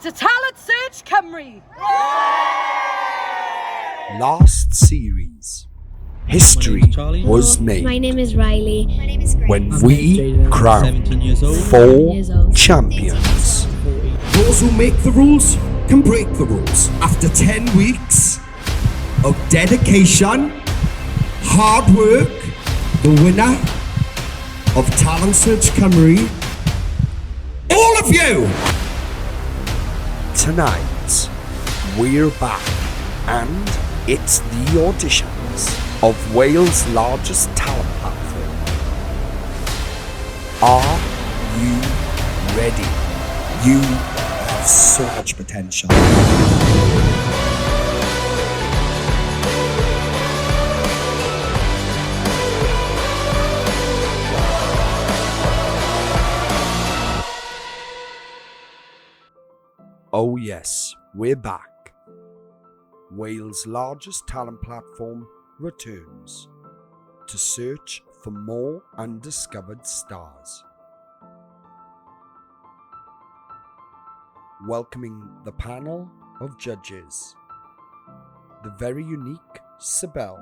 to Talent Search Cymru. Last series, history was made. My name is Riley. My name is Grace. When we crowned 4 champions. Those who make the rules can break the rules. After 10 weeks of dedication, hard work, the winner of Talent Search Cymru, all of you! Tonight, we're back, and it's the auditions of Wales' largest talent platform. Are you ready? You have so much potential. Oh yes, we're back. Wales' largest talent platform returns to search for more undiscovered stars. Welcoming the panel of judges, the very unique Sibel,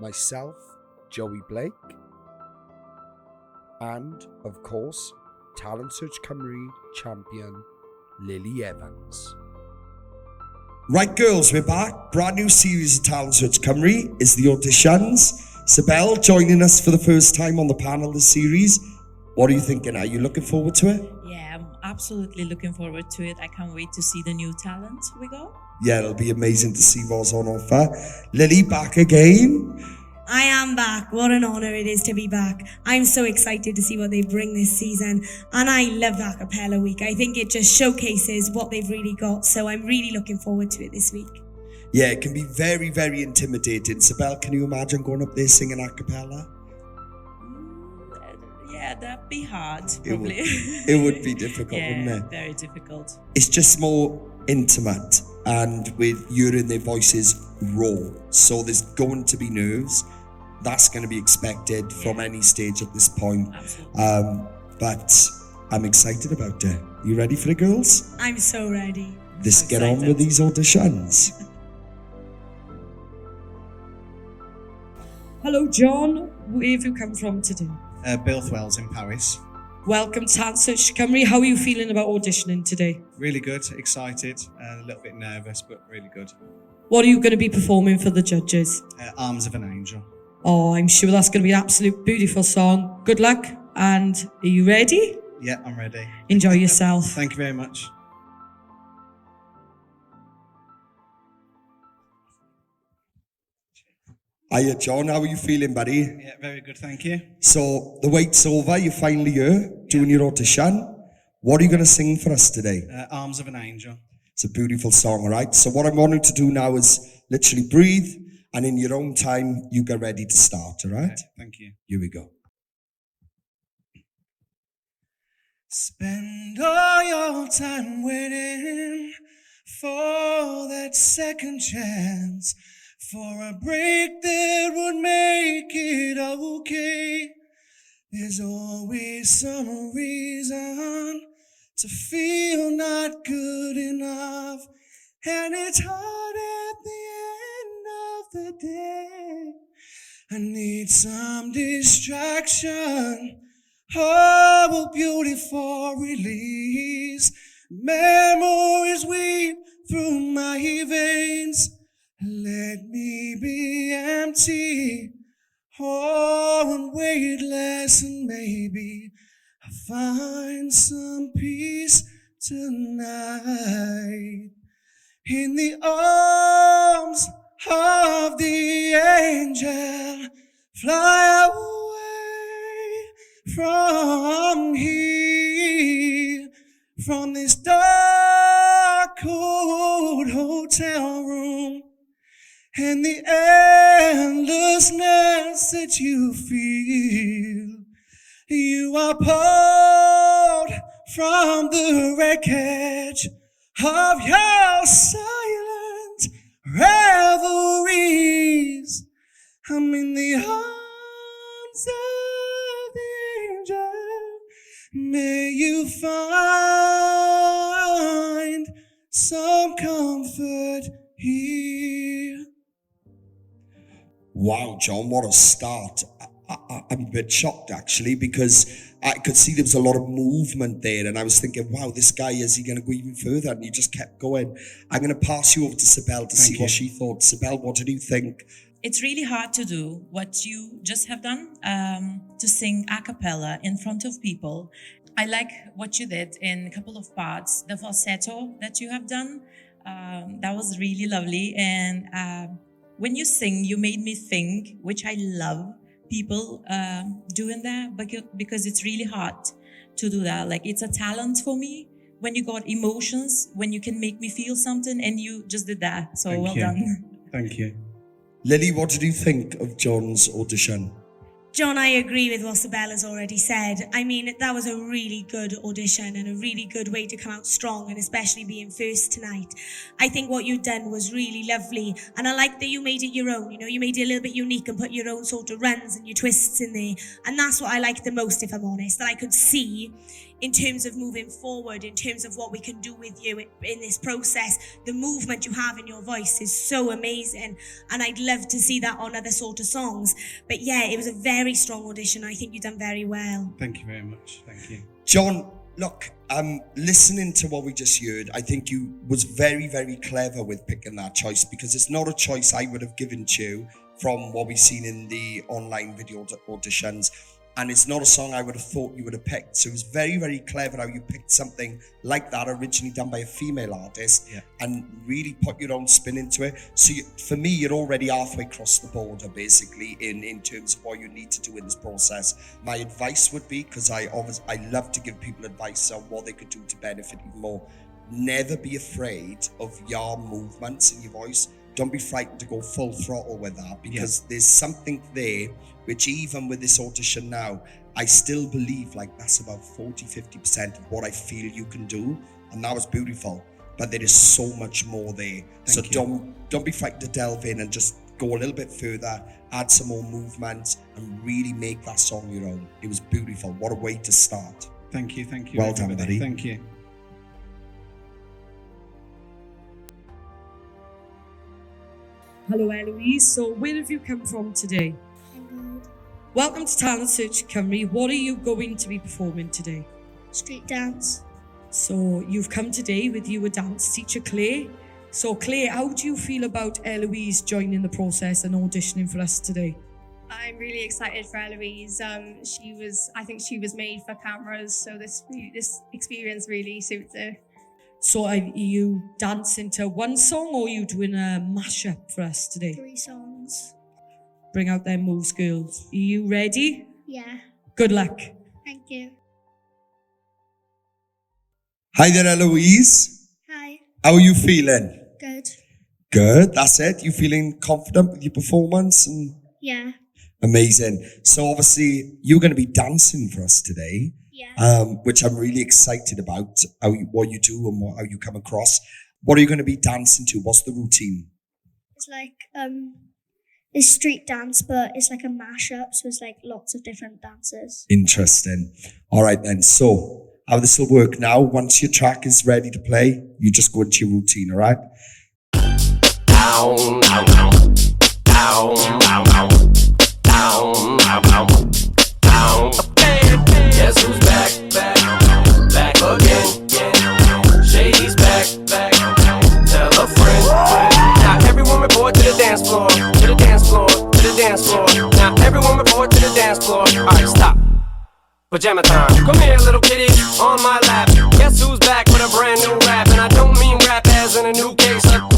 myself, Joey Blake, and, of course, Talent Search Cymru champion Lily Evans. Right, girls, we're back. Brand new series of Talent Search Cymru is the auditions. Sibel joining us for the first time on the panel this series. What are you thinking? Are you looking forward to it? Yeah, I'm absolutely looking forward to it. I can't wait to see the new talent we got. Yeah, it'll be amazing to see what's on offer. Lily, back again. I am back. What an honour it is to be back. I'm so excited to see what they bring this season. And I love the acapella week. I think it just showcases what they've really got. So I'm really looking forward to it this week. Yeah, it can be very, very intimidating. Sibel, can you imagine going up there singing acapella? Yeah, that'd be hard, probably. It would be difficult, wouldn't it? Very difficult. It's just more intimate, and with hearing their voices raw. So there's going to be nerves. That's going to be expected from any stage at this point. Absolutely. But I'm excited about it. You ready for the girls? I'm so ready. Let's get on with these auditions. Hello, John. Where have you come from today? Bilthwells in Paris. Welcome to Talent Search Cymru. How are you feeling about auditioning today? Really good, excited, a little bit nervous, but really good. What are you going to be performing for the judges? Arms of an Angel. Oh, I'm sure that's going to be an absolute beautiful song. Good luck. And are you ready? Yeah, I'm ready. Enjoy yourself. Thank you very much. Hiya, John. How are you feeling, buddy? Yeah, very good, thank you. So the wait's over. You're finally here doing your audition. What are you going to sing for us today? Arms of an Angel. It's a beautiful song, all right? So what I'm wanting to do now is literally breathe, and in your own time, you get ready to start, all right? Okay, thank you. Here we go. Spend all your time waiting for that second chance, for a break that would make it okay. There's always some reason to feel not good enough, and it's hard at the end of the day. I need some distraction, oh, a beautiful release. Memories weep through my veins. Let me be empty, oh, and weightless, and maybe I'll find some peace tonight. In the arms of the angel, fly away from here, from this dark, cold hotel room, and the endlessness that you feel. You are pulled from the wreckage of your silent revelries. I'm in the arms of the angel, May you find some comfort here. Wow, John, what a start. I'm a bit shocked actually, because I could see there was a lot of movement there, and I was thinking, wow, this guy, is he going to go even further? And he just kept going. I'm going to pass you over to Sibel to see what she thought. Sibel, what did you think? It's really hard to do what you just have done, to sing a cappella in front of people. I like what you did in a couple of parts, the falsetto that you have done. That was really lovely. And when you sing, you made me think, which I love people doing that, because it's really hard to do that. Like, it's a talent for me when you got emotions, when you can make me feel something, and you just did that. So well done. Thank you. Lily, what did you think of John's audition? John, I agree with what Sibel has already said. I mean, that was a really good audition and a really good way to come out strong, and especially being first tonight. I think what you've done was really lovely, and I like that you made it your own. You know, you made it a little bit unique and put your own sort of runs and your twists in there, and that's what I like the most, if I'm honest, that I could see in terms of moving forward, in terms of what we can do with you in this process. The movement you have in your voice is so amazing, and I'd love to see that on other sort of songs. But yeah, it was a very strong audition. I think you've done very well. Thank you very much. Thank you. John, look, listening to what we just heard, I think you was very, very clever with picking that choice, because it's not a choice I would have given to you from what we've seen in the online video auditions. And it's not a song I would have thought you would have picked. So it was very, very clever how you picked something like that, originally done by a female artist, and really put your own spin into it. So for me, you're already halfway across the border, basically, in terms of what you need to do in this process. My advice would be, because I love to give people advice on what they could do to benefit even more. Never be afraid of your movements in your voice. Don't be frightened to go full throttle with that, because there's something there which, even with this audition now, I still believe like that's about 40-50% of what I feel you can do, and that was beautiful. But there is so much more there. So don't be frightened to delve in and just go a little bit further, add some more movement, and really make that song your own. It was beautiful. What a way to start. Thank you. Well done, buddy. Thank you. Hello, Eloise. So where have you come from today? Welcome to Talent Search Cymru. What are you going to be performing today? Street dance. So you've come today with your dance teacher, Claire. So Claire, how do you feel about Eloise joining the process and auditioning for us today? I'm really excited for Eloise. I think she was made for cameras, so this experience really suits her. So are you dancing to one song, or are you doing a mashup for us today? 3 songs. Bring out their moves, girls. Are you ready? Yeah. Good luck. Thank you. Hi there, Eloise. Hi. How are you feeling? Good. Good, that's it. You feeling confident with your performance? Yeah. Amazing. So obviously you're going to be dancing for us today, which I'm really excited about, what you do and how you come across. What are you going to be dancing to? What's the routine? It's like it's street dance, but it's like a mashup, so it's like lots of different dances. Interesting. All right then. So how this will work now, once your track is ready to play, you just go into your routine, all right? Down, down, down, down, down, down, down, down, down. Guess who's back again? Shady's back. Tell a friend. Now everyone report to the dance floor, to the dance floor, to the dance floor. Now everyone report to the dance floor. All right, stop. Pajama time. Come here, little kitty, on my lap. Guess who's back with a brand new rap? And I don't mean rap as in a new case of.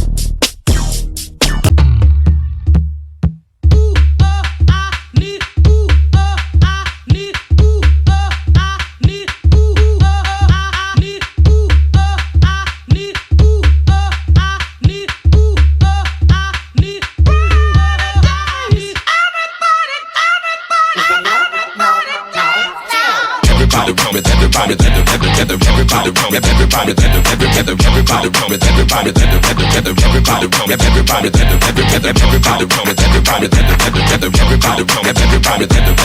everybody run with everybody together, everybody run with everybody together, everybody run with everybody together, everybody run with everybody together, everybody run with everybody together, everybody run with everybody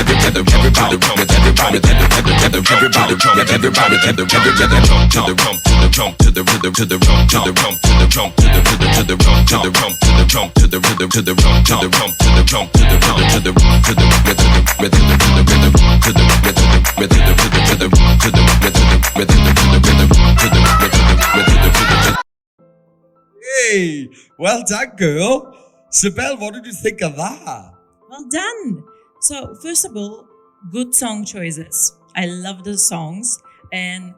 together, everybody run with everybody together, everybody run with everybody together, to the rump, to the rump, to the rhythm, to the rump, to the rump, to the rump, to the rhythm, to the rump, to the rump, to the rump, to the rhythm, to the rump, to the rump, to the rump, to the rhythm, to the to the rhythm, to the rhythm, to the rhythm, to the Hey, well done, girl. Sibel, what did you think of that? Well done. So, first of all, good song choices. I love the songs and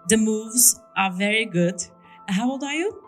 the moves are very good. How old are you?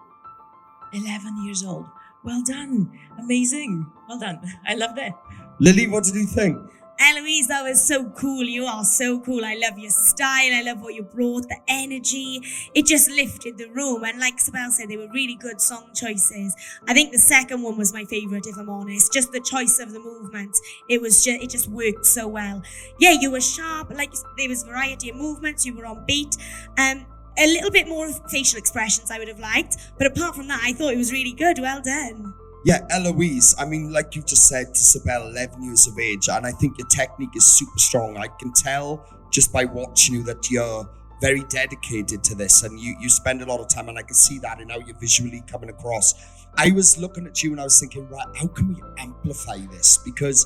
11 years old. Well done. Amazing. Well done. I love that. Lily, what did you think? Eloise, that was so cool. You are so cool. I love your style. I love what you brought, the energy. It just lifted the room. And like Sibel said, they were really good song choices. I think the second one was my favourite, if I'm honest. Just the choice of the movement. It just worked so well. Yeah, you were sharp. Like there was variety of movements. You were on beat. A little bit more facial expressions I would have liked. But apart from that, I thought it was really good. Well done. Yeah, Eloise, I mean, like you just said to Sibel, 11 years of age, and I think your technique is super strong. I can tell just by watching you that you're very dedicated to this, and you spend a lot of time, and I can see that in how you're visually coming across. I was looking at you and I was thinking, right, how can we amplify this? Because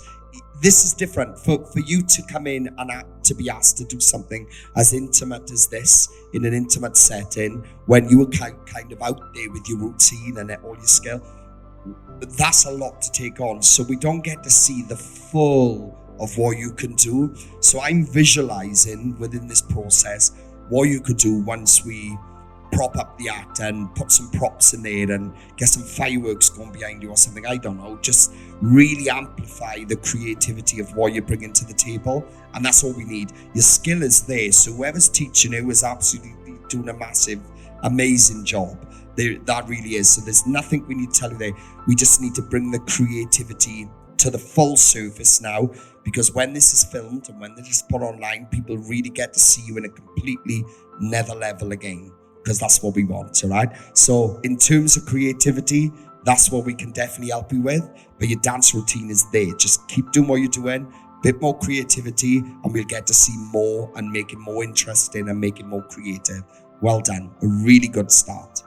this is different. For you to come in and to be asked to do something as intimate as this, in an intimate setting, when you were kind of out there with your routine and all your skill, that's a lot to take on. So we don't get to see the full of what you can do. So I'm visualizing within this process what you could do once we prop up the act and put some props in there and get some fireworks going behind you or something. I don't know. Just really amplify the creativity of what you're bringing to the table. And that's all we need. Your skill is there. So whoever's teaching you is absolutely doing a massive, amazing job. That really is. So there's nothing we need to tell you there. We just need to bring the creativity to the full surface now, because when this is filmed and when this is put online, people really get to see you in a completely nether level again, because that's what we want, all right? So in terms of creativity, that's what we can definitely help you with, but your dance routine is there. Just keep doing what you're doing, bit more creativity, and we'll get to see more and make it more interesting and make it more creative. Well done. A really good start.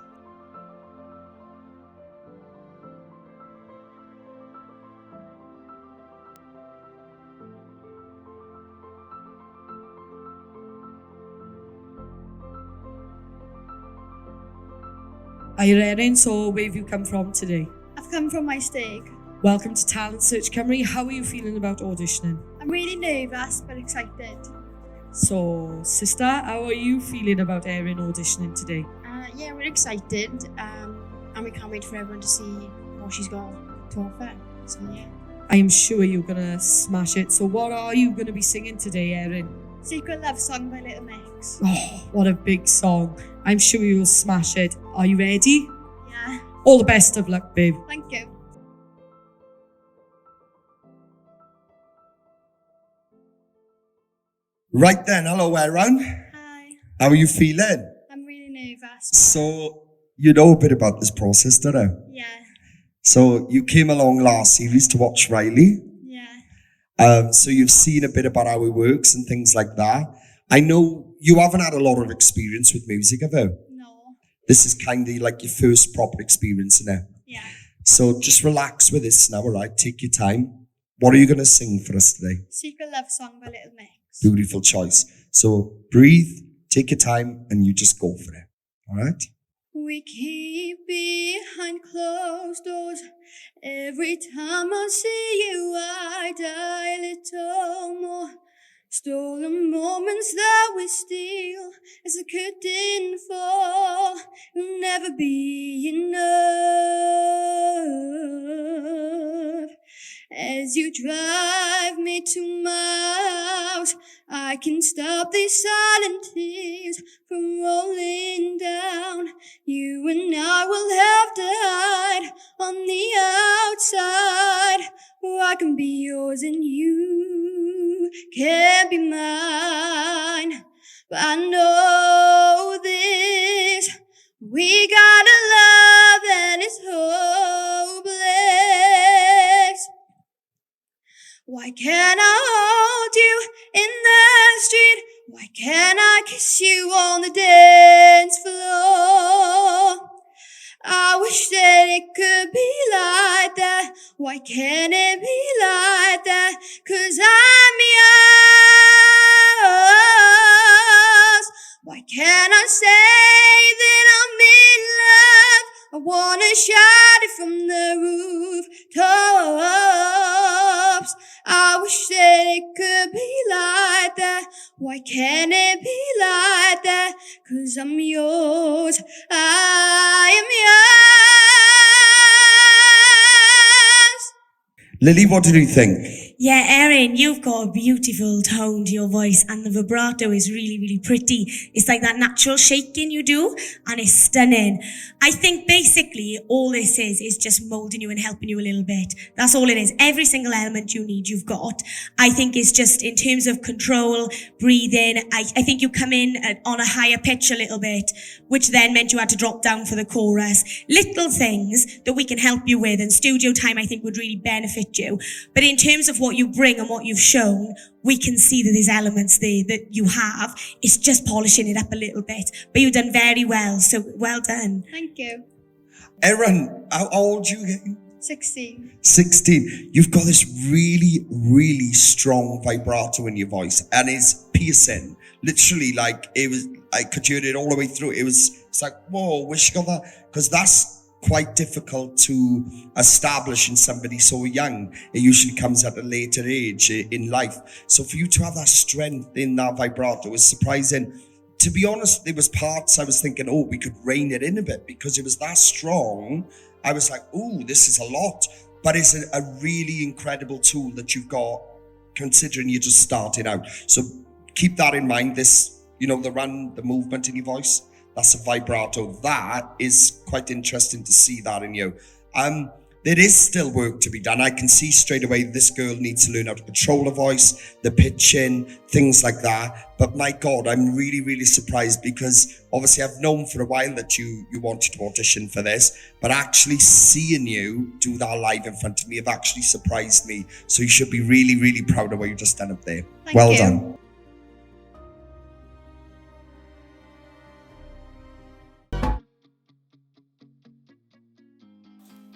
Are you ready? So where have you come from today? I've come from my stake. Welcome to Talent Search Cymru. How are you feeling about auditioning? I'm really nervous but excited. So, sister, how are you feeling about Erin auditioning today? Yeah, we're excited, and we can't wait for everyone to see what she's got to offer. So yeah. I am sure you're gonna smash it. So what are you gonna be singing today, Erin? Secret Love Song by Little Mix. Oh, what a big song. I'm sure you'll smash it. Are you ready? Yeah. All the best of luck, babe. Thank you. Right then, hello Erin. Hi. How are you feeling? I'm really nervous. So, you know a bit about this process, don't you? Yeah. So, you came along last series to watch Riley. Yeah. So you've seen a bit about how it works and things like that. I know you haven't had a lot of experience with music, have you? No. This is kind of like your first proper experience, isn't it? Yeah. So just relax with this now, all right? Take your time. What are you going to sing for us today? Secret Love Song by Little Mix. Beautiful choice. So breathe, take your time, and you just go for it. All right? We keep behind closed doors. Every time I see you, I die a little more. Stolen moments that we steal as the curtain fall will never be enough. As you drive me to my house, I can stop these silent tears from rolling down. You and I will have to hide on the outside, or I can be yours and you can be mine. But I know this, we got a love and it's hopeless. Why can't I hold you in the street? Why can't I kiss you on the dance floor? I wish that it could be like that. Why can't it be like that? 'Cause I'm yours. Why can't I say that I'm in love? I wanna shout it from the rooftops. I wish that it could be like that. Why can't it be like that? 'Cause I'm yours. I am yours. Lily, what did you think? Yeah, Erin, you've got a beautiful tone to your voice, and the vibrato is really, really pretty. It's like that natural shaking you do, and it's stunning. I think basically all this is just molding you and helping you a little bit. That's all it is. Every single element you need, you've got. I think it's just in terms of control, breathing. I think you come in on a higher pitch a little bit, which then meant you had to drop down for the chorus. Little things that we can help you with, and studio time I think would really benefit you. But in terms of what you bring and what you've shown, we can see that there's elements there that you have. It's just polishing it up a little bit. But you've done very well, so well done. Thank you. Erin, how old are you again? 16. 16. You've got this really, really strong vibrato in your voice, and it's piercing. Literally, like, I could hear it all the way through. It's like, whoa, where's she got that? Because that's quite difficult to establish in somebody so young. It usually comes at a later age in life. So for you to have that strength in that vibrato is surprising. To be honest, there was parts I was thinking, oh, we could rein it in a bit because it was that strong. I was like, oh, this is a lot. But it's a really incredible tool that you've got, considering you're just starting out. So keep that in mind. This, the run, the movement in your voice, that's a vibrato. That is quite interesting to see that in you. There is still work to be done. I can see straight away this girl needs to learn how to control her voice, the pitching, things like that. But my God, I'm really, really surprised because obviously I've known for a while that you wanted to audition for this, but actually seeing you do that live in front of me have actually surprised me. So you should be really, really proud of what you've just done up there. Well done.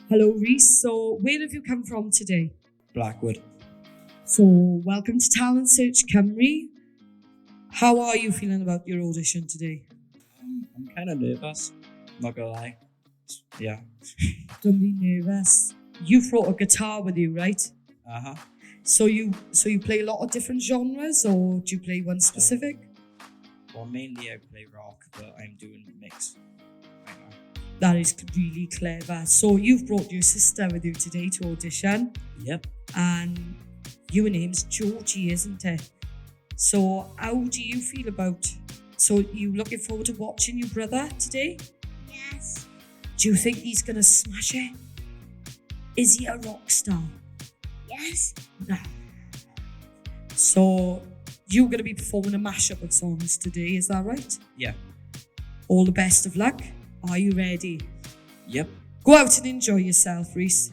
Hello, Reese. So, where have you come from today? Blackwood. So, welcome to Talent Search Cymru. How are you feeling about your audition today? I'm kind of nervous, not gonna lie. Yeah. Don't be nervous. You brought a guitar with you, right? Uh-huh. So you play a lot of different genres, or do you play one specific? Well, mainly I play rock, but I'm doing a mix right now. That is really clever. So you've brought your sister with you today to audition. Yep. And your name's Georgie, isn't it? So how do you feel about... So you looking forward to watching your brother today? Yes. Do you think he's going to smash it? Is he a rock star? Yes. No. So you're going to be performing a mashup of songs today, is that right? Yeah. All the best of luck. Are you ready? Yep. Go out and enjoy yourself, Reese.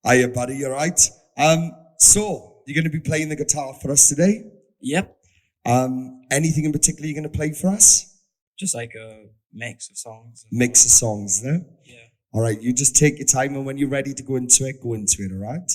Hiya, buddy, you right? So, you're going to be playing the guitar for us today? Yep. Anything in particular you're going to play for us? Just like a mix of songs. Mix of songs, yeah? Yeah. All right, you just take your time, and when you're ready to go into it, all right?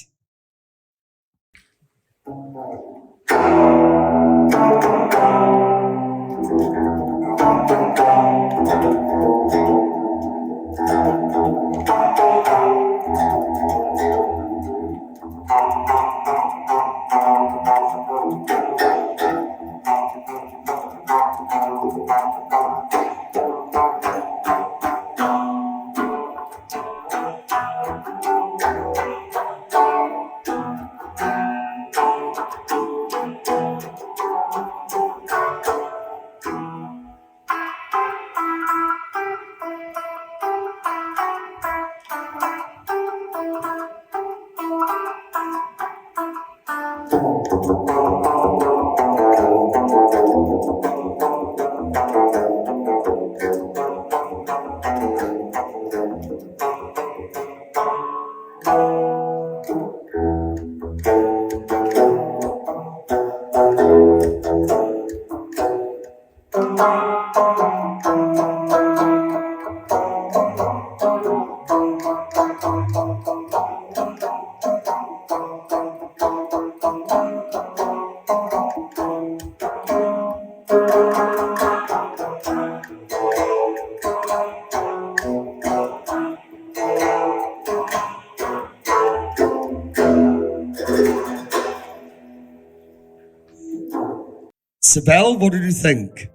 Sibel, what did you think?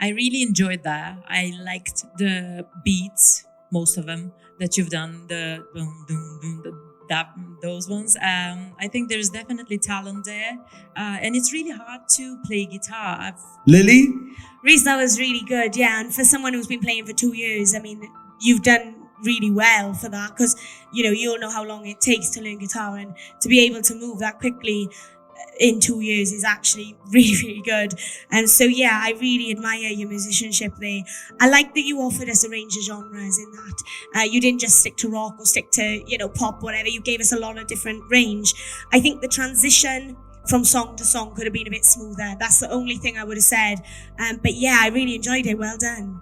I really enjoyed that. I liked the beats, most of them that you've done, the boom, boom, boom, those ones. I think there's definitely talent there, and it's really hard to play guitar. Lily? Reese, that was really good, yeah. And for someone who's been playing for 2 years, I mean, you've done really well for that because, you all know how long it takes to learn guitar, and to be able to move that quickly in 2 years is actually really, really good. And so, yeah, I really admire your musicianship there. I like that you offered us a range of genres in that. You didn't just stick to rock or stick to, pop, whatever. You gave us a lot of different range. I think the transition from song to song could have been a bit smoother. That's the only thing I would have said. But yeah, I really enjoyed it. Well done.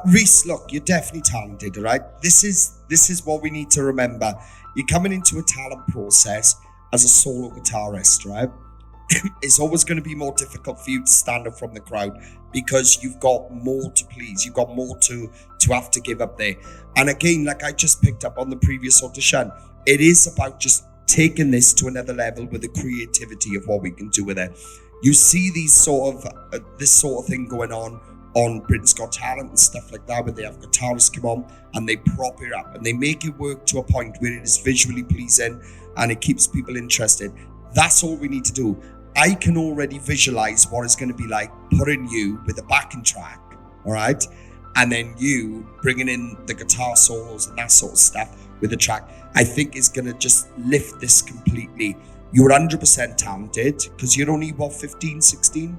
Reese, look, you're definitely talented, all right? This is what we need to remember. You're coming into a talent process as a solo guitarist, right? It's always going to be more difficult for you to stand up from the crowd because you've got more to please. You've got more to have to give up there. And again, like I just picked up on the previous audition, it is about just taking this to another level with the creativity of what we can do with it. You see these this sort of thing going on Britain's Got Talent and stuff like that, where they have guitarists come on and they prop it up and they make it work to a point where it is visually pleasing and it keeps people interested. That's all we need to do. I can already visualize what it's going to be like putting you with a backing track, all right? And then you bringing in the guitar solos and that sort of stuff with the track. I think is going to just lift this completely. You're 100% talented because you're only, 15, 16?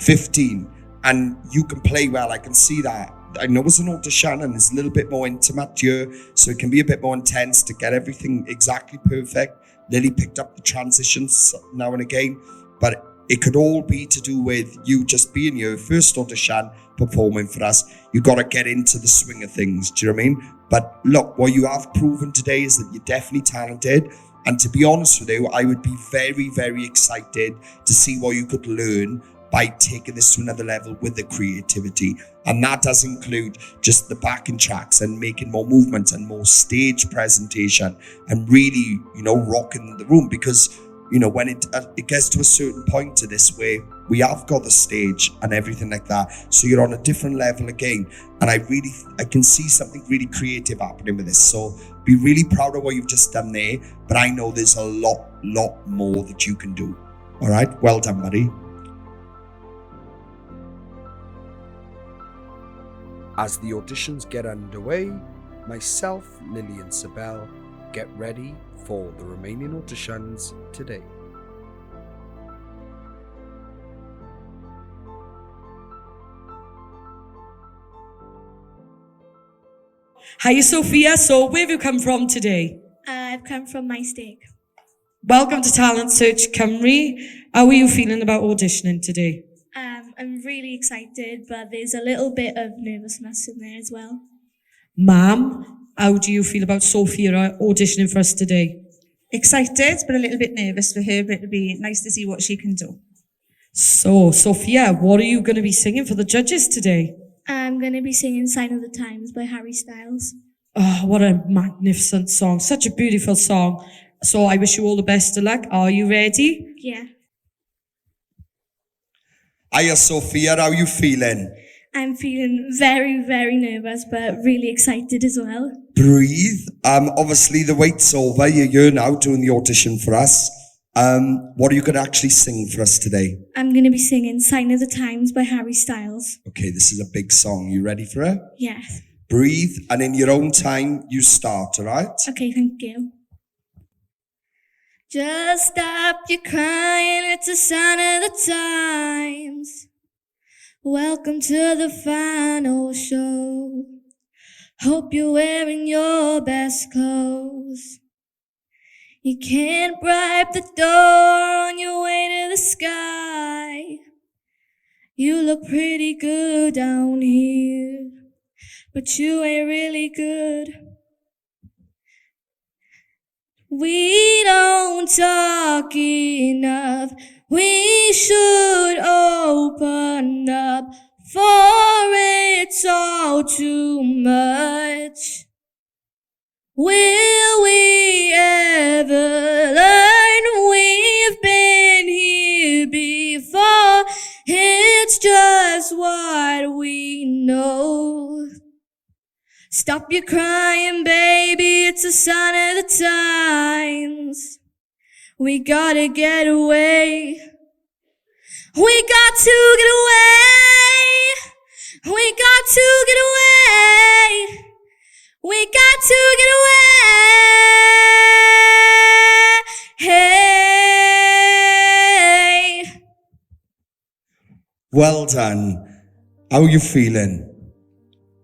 15. And you can play well. I can see that. I know it's an audition and it's a little bit more intimate here, so it can be a bit more intense to get everything exactly perfect. Lily picked up the transitions now and again, but it could all be to do with you just being your first audition performing for us. You got to get into the swing of things. Do you know what I mean? But look, what you have proven today is that you're definitely talented. And to be honest with you, I would be very, very excited to see what you could learn by taking this to another level with the creativity. And that does include just the backing tracks and making more movements and more stage presentation and really, rocking the room. Because, when it gets to a certain point to this where we have got the stage and everything like that, so you're on a different level again. And I can see something really creative happening with this. So be really proud of what you've just done there. But I know there's a lot more that you can do. All right, well done, buddy. As the auditions get underway, myself, Lily and Sibel get ready for the remaining auditions today. Hi, Sophia. So where have you come from today? I've come from my stake. Welcome to Talent Search Cymru. How are you feeling about auditioning today? I'm really excited, but there's a little bit of nervousness in there as well. Ma'am, how do you feel about Sophia auditioning for us today? Excited, but a little bit nervous for her, but it'll be nice to see what she can do. So, Sophia, what are you going to be singing for the judges today? I'm going to be singing Sign of the Times by Harry Styles. Oh, what a magnificent song. Such a beautiful song. So I wish you all the best of luck. Are you ready? Yeah. Hiya, Sophia, how are you feeling? I'm feeling very, very nervous, but really excited as well. Breathe. Obviously the wait's over. You're here now doing the audition for us. What are you going to actually sing for us today? I'm going to be singing Sign of the Times by Harry Styles. Okay, this is a big song. You ready for it? Yes. Breathe, and in your own time, you start, all right? Okay, thank you. Just stop your crying, it's a sign of the times. Welcome to the final show. Hope you're wearing your best clothes. You can't bribe the door on your way to the sky. You look pretty good down here, but you ain't really good. We don't talk enough. We should open up, for it's all too much. Will we ever learn? We've been here before. It's just what we know. Stop your crying, baby, it's a sign of the times. We gotta get away. We got to get away. We got to get away. We got to get away. Hey. Well done. How are you feeling?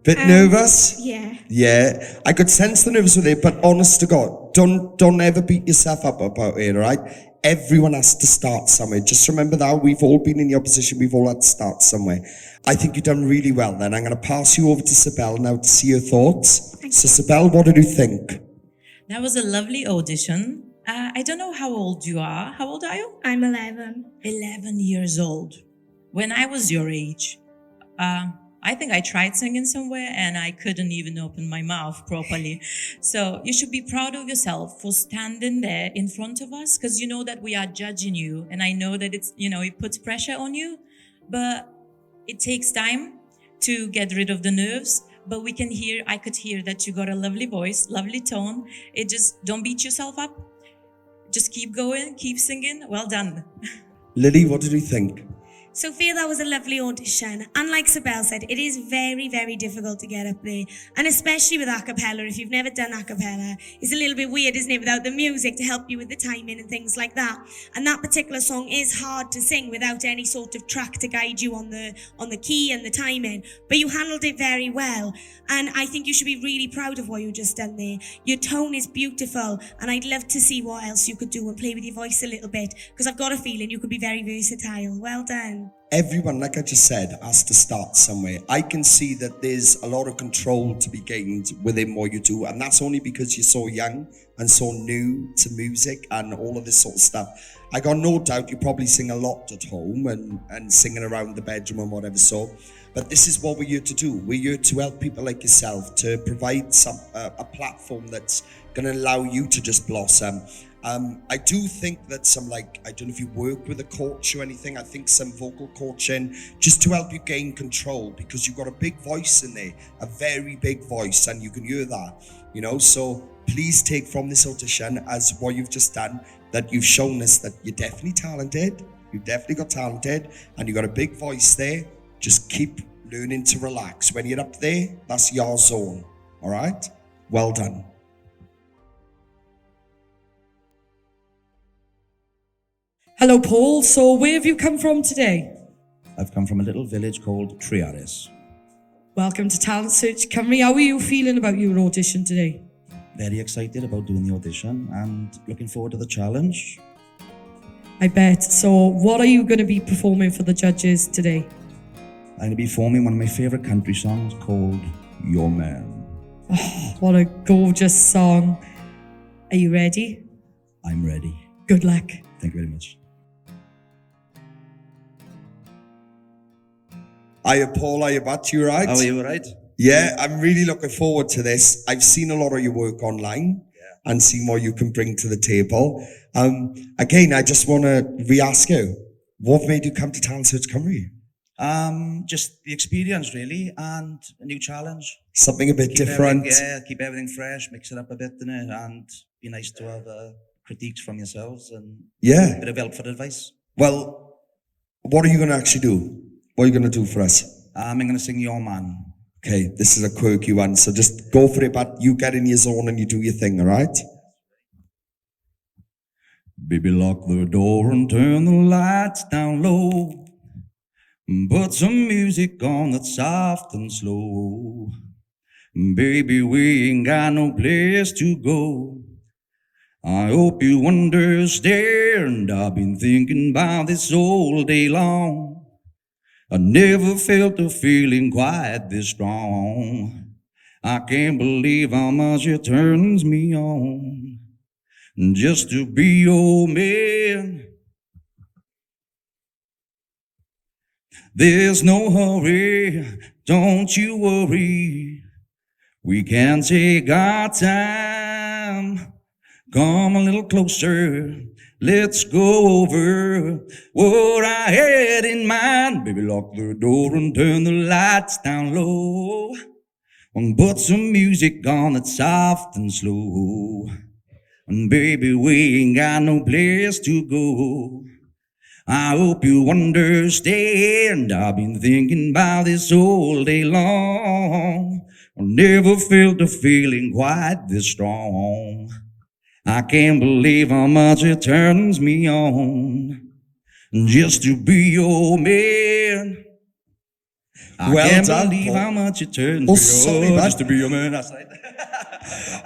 Bit nervous? Yeah. Yeah. I could sense the nerves with it, but honest to God, don't ever beat yourself up about it, all right? Everyone has to start somewhere. Just remember that. We've all been in the opposition. We've all had to start somewhere. I think you've done really well then. I'm going to pass you over to Sibel now to see your thoughts. So Sibel, what did you think? That was a lovely audition. I don't know how old you are. How old are you? I'm 11. 11 years old. When I was your age, I think I tried singing somewhere and I couldn't even open my mouth properly. So you should be proud of yourself for standing there in front of us, because you know that we are judging you. And I know that it's, it puts pressure on you, but it takes time to get rid of the nerves. But I could hear that you got a lovely voice, lovely tone. Don't beat yourself up. Just keep going, keep singing. Well done. Lily, what did you think? Sophia, that was a lovely audition. And like Sibel said, it is very, very difficult to get up there. And especially with acapella, if you've never done acapella, it's a little bit weird, isn't it, without the music to help you with the timing and things like that. And that particular song is hard to sing without any sort of track to guide you on the key and the timing. But you handled it very well. And I think you should be really proud of what you just done there. Your tone is beautiful. And I'd love to see what else you could do and play with your voice a little bit, because I've got a feeling you could be very versatile. Well done. Everyone, like I just said, has to start somewhere. I can see that there's a lot of control to be gained within what you do, and that's only because you're so young and so new to music and all of this sort of stuff. I got no doubt you probably sing a lot at home and singing around the bedroom and whatever so. But this is what we're here to do. We're here to help people like yourself, to provide a platform that's going to allow you to just blossom. I do think that I don't know if you work with a coach or anything, I think some vocal coaching, just to help you gain control, because you've got a big voice in there, a very big voice, and you can hear that, so please take from this audition, as what you've just done, that you've shown us that you're definitely talented, you've definitely got talented, and you've got a big voice there. Just keep learning to relax. When you're up there, that's your zone, all right? Well done. Hello, Paul. So where have you come from today? I've come from a little village called Trinity. Welcome to Talent Search Cymru. How are you feeling about your audition today? Very excited about doing the audition and looking forward to the challenge. I bet. So what are you going to be performing for the judges today? I'm going to be performing one of my favourite country songs called Your Man. Oh, what a gorgeous song. Are you ready? I'm ready. Good luck. Thank you very much. Hiya, Paul. Hiya, Bat. You right? How are you, all right? Yeah, I'm really looking forward to this. I've seen a lot of your work online and seen what you can bring to the table. Again, I just want to re-ask you, what made you come to Talent Search Cymru? Just the experience, really, and a new challenge. Something a bit different. Keep everything fresh, mix it up a bit, and be nice to have critiques from yourselves and a bit of help for advice. Well, what are you going to actually do? What are you going to do for us? I'm going to sing Your Man. Okay, this is a quirky one, so just go for it, but you get in your zone and you do your thing, all right? Baby, lock the door and turn the lights down low. Put some music on that's soft and slow. Baby, we ain't got no place to go. I hope you understand. I've been thinking about this all day long. I never felt a feeling quite this strong. I can't believe how much it turns me on just to be your man. There's no hurry, don't you worry. We can take our time. Come a little closer, Let's go over what I had in mind. Baby, lock the door and turn the lights down low. And put some music on that's soft and slow. And baby, we ain't got no place to go. I hope you understand. I've been thinking about this all day long. I never felt a feeling quite this strong. I can't believe how much it turns me on just to be your man. I can't believe how much it turns me on just to be your man. That's right.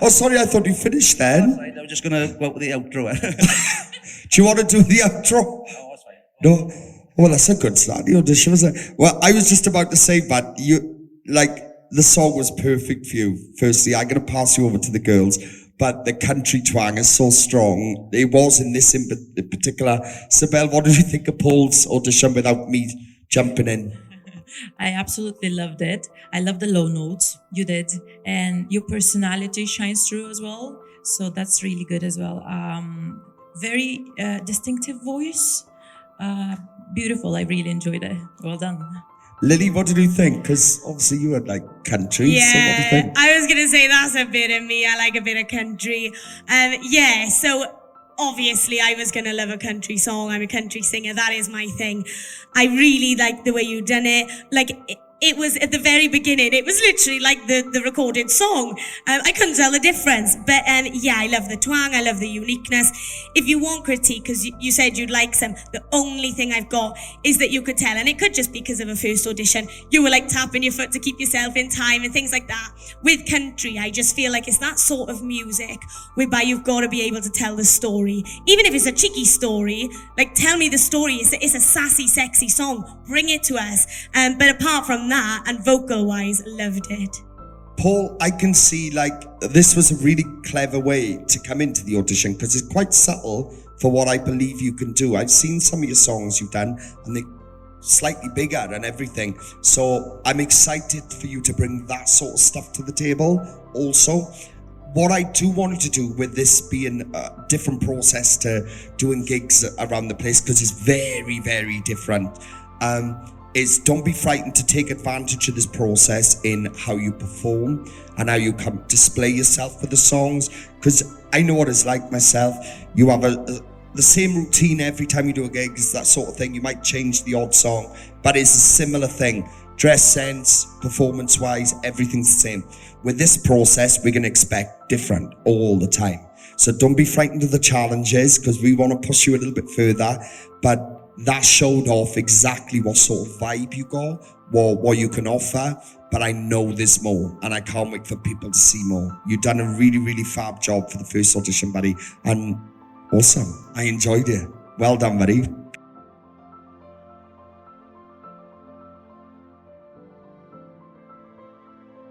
Oh, sorry, I thought you finished then. I was just going to go out with the outro. Do you want to do the outro? No? Well, that's a good start. The audition was well, I was just about to say, but you, like, the song was perfect for you. Firstly, I'm going to pass you over to the girls, but the country twang is so strong. It was in this in particular. Sibel, what did you think of Paul's audition without me jumping in? I absolutely loved it. I love the low notes you did, and your personality shines through as well. So that's really good as well. Very distinctive voice. Beautiful. I really enjoyed it. Well done. Lily, what did you think? Because obviously you had like country. Yeah, so what do you think? I was gonna say that's a bit of me. I like a bit of country. Yeah, so obviously I was gonna love a country song. I'm a country singer. That is my thing. I really like the way you done it. Like it was at the very beginning. It was literally like the recorded song. I couldn't tell the difference. But yeah, I love the twang. I love the uniqueness. If you want critique, because you said you'd like some, the only thing I've got is that you could tell, and it could just be because of a first audition, you were like tapping your foot to keep yourself in time and things like that. With country, I just feel like it's that sort of music whereby you've got to be able to tell the story. Even if it's a cheeky story, like tell me the story. It's a sassy, sexy song. Bring it to us. But apart from that, and vocal-wise, loved it. Paul, I can see like this was a really clever way to come into the audition because it's quite subtle for what I believe you can do. I've seen some of your songs you've done and they're slightly bigger and everything. So I'm excited for you to bring that sort of stuff to the table also. What I do want you to do with this being a different process to doing gigs around the place, because it's very, very different, is don't be frightened to take advantage of this process in how you perform and how you come display yourself with the songs. Because I know what it's like myself. You have the same routine every time you do a gig. It's that sort of thing. You might change the odd song, but it's a similar thing. Dress sense, performance-wise, everything's the same. With this process, we're going to expect different all the time. So don't be frightened of the challenges, because we want to push you a little bit further. But that showed off exactly what sort of vibe you got, what you can offer. But I know there's more, and I can't wait for people to see more. You've done a really, really fab job for the first audition, buddy. And awesome. I enjoyed it. Well done, buddy.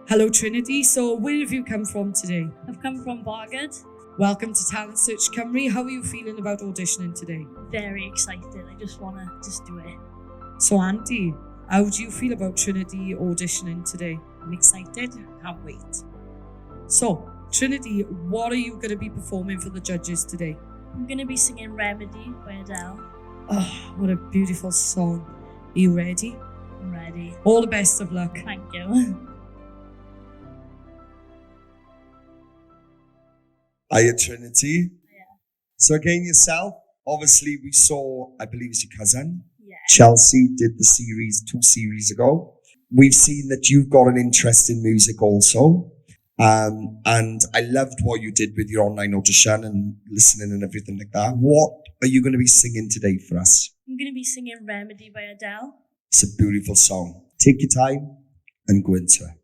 Hello, Trinity. So where have you come from today? I've come from Bargard. Welcome to Talent Search Cymru. How are you feeling about auditioning today? Very excited. I just want to do it. So, Auntie, how do you feel about Trinity auditioning today? I'm excited. Can't wait. So, Trinity, what are you going to be performing for the judges today? I'm going to be singing Remedy by Adele. Oh, what a beautiful song. Are you ready? I'm ready. All the best of luck. Thank you. Hiya, Trinity. Yeah. So again, yourself, obviously we saw, I believe it's your cousin, yeah. Chelsea did the series 2 series ago. We've seen that you've got an interest in music also. And I loved what you did with your online audition and listening and everything like that. What are you going to be singing today for us? I'm going to be singing Remedy by Adele. It's a beautiful song. Take your time and go into it.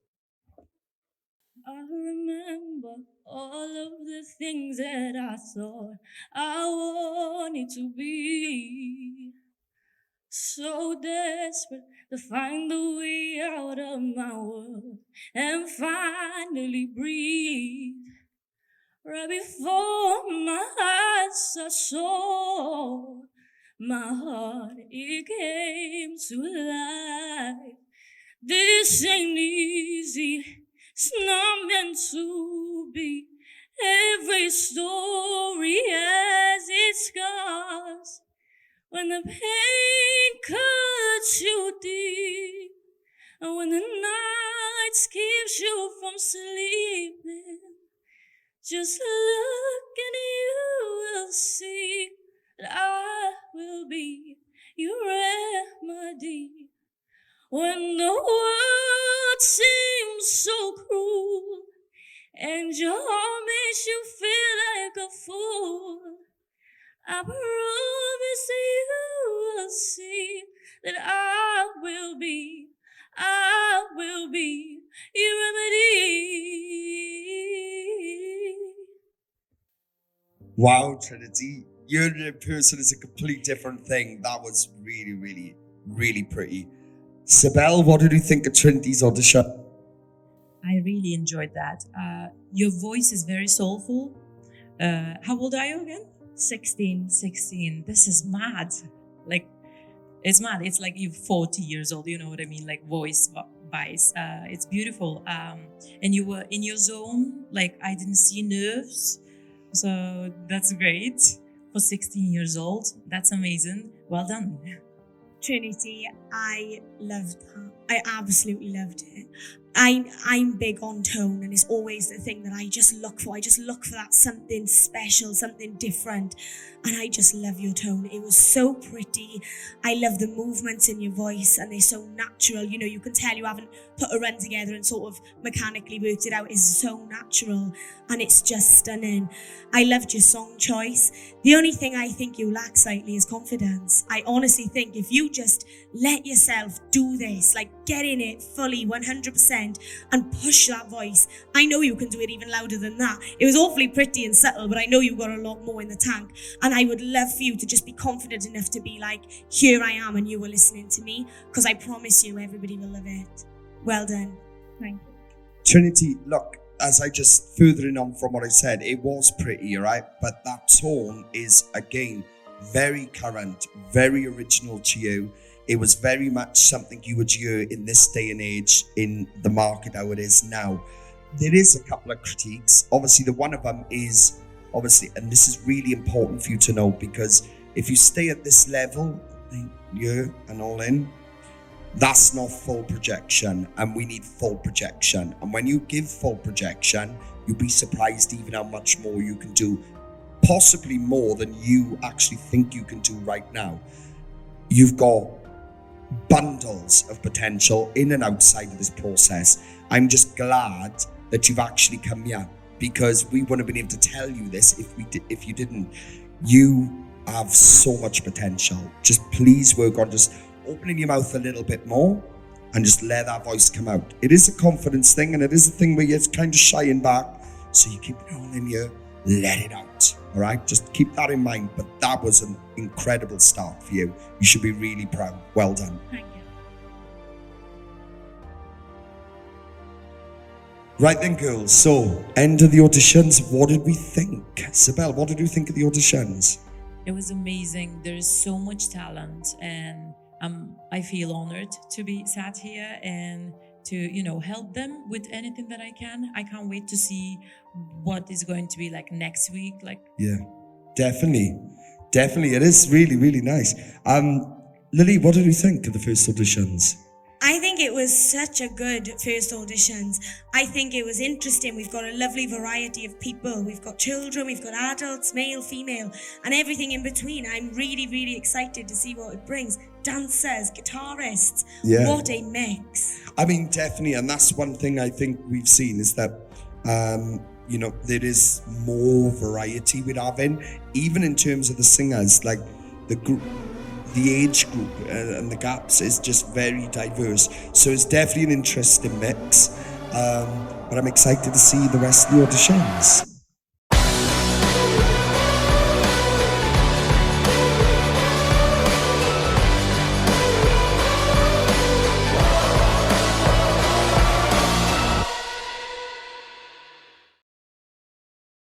I remember all of the things that I thought I wanted to be. So desperate to find a way out of my world and finally breathe. Right before my eyes I saw my heart, it came to life. This ain't easy, it's not meant to be. Every story has its scars. When the pain cuts you deep, and when the nights keeps you from sleeping, just look and you will see that I will be your remedy. When the world seems so cruel and your heart makes you feel like a fool, I promise that you will see that I will be your remedy. Wow, Trinity, hearing it in person is a complete different thing. That was really, really, really pretty. Sibel, what did you think of Trinity's audition? I really enjoyed that. Your voice is very soulful. How old are you again? 16. This is mad. Like, it's mad. It's like you're 40 years old. You know what I mean? Like voice-wise. It's beautiful. And you were in your zone. Like, I didn't see nerves. So that's great. For 16 years old. That's amazing. Well done. Trinity, I loved that. I absolutely loved it. I'm big on tone, and it's always the thing that I just look for. I just look for that something special, something different, and I just love your tone. It was so pretty. I love the movements in your voice, and they're so natural. You know, you can tell you haven't put a run together and sort of mechanically worked it out. It's so natural, and it's just stunning. I loved your song choice. The only thing I think you lack slightly is confidence. I honestly think if you just let yourself do this, like get in it fully 100% and push that voice, I know you can do it even louder than that. It was awfully pretty and subtle, but I know you've got a lot more in the tank, and I would love for you to just be confident enough to be like, here I am and you were listening to me, because I promise you everybody will love it. Well done. Thank you. Trinity, look, as I just furthering on from what I said, it was pretty, right? But that tone is, again, very current, very original to you. It was very much something you would hear in this day and age in the market how it is now. There is a couple of critiques. Obviously, the one of them is, obviously, and this is really important for you to know, because if you stay at this level, year and all in, that's not full projection, and we need full projection. And when you give full projection, you'll be surprised even how much more you can do, possibly more than you actually think you can do right now. You've got bundles of potential in and outside of this process. I'm just glad that you've actually come here, because we wouldn't have been able to tell you this if you didn't. You have so much potential. Just please work on just opening your mouth a little bit more and just let that voice come out. It is a confidence thing, and it is a thing where you're kind of shying back, so you keep it all in you, let it out. All right, just keep that in mind. But that was an incredible start for you. You should be really proud. Well done. Thank you. Right then, girls, so end of the auditions. What did we think? Sibel, what did you think of the auditions? It was amazing. There is so much talent, and I feel honored to be sat here and to, help them with anything that I can. I can't wait to see what is going to be like next week. Yeah, definitely. It is really, really nice. Lily, what did you think of the first auditions? I think it was such a good first auditions. I think it was interesting. We've got a lovely variety of people. We've got children, we've got adults, male, female, and everything in between. I'm really, really excited to see what it brings. Dancers, guitarists, What a mix. I mean, definitely, and that's one thing I think we've seen is that, there is more variety we're having, even in terms of the singers, like the group. The age group and the gaps is just very diverse. So it's definitely an interesting mix. But I'm excited to see the rest of the auditions.